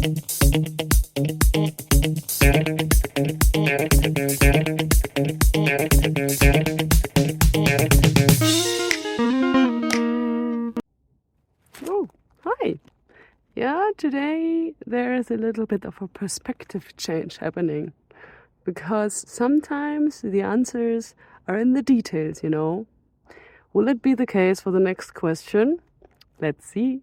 Oh, hi. Yeah, today there is a little bit of a perspective change happening, because sometimes the answers are in the details, you know. Will it be the case for the next question? Let's see.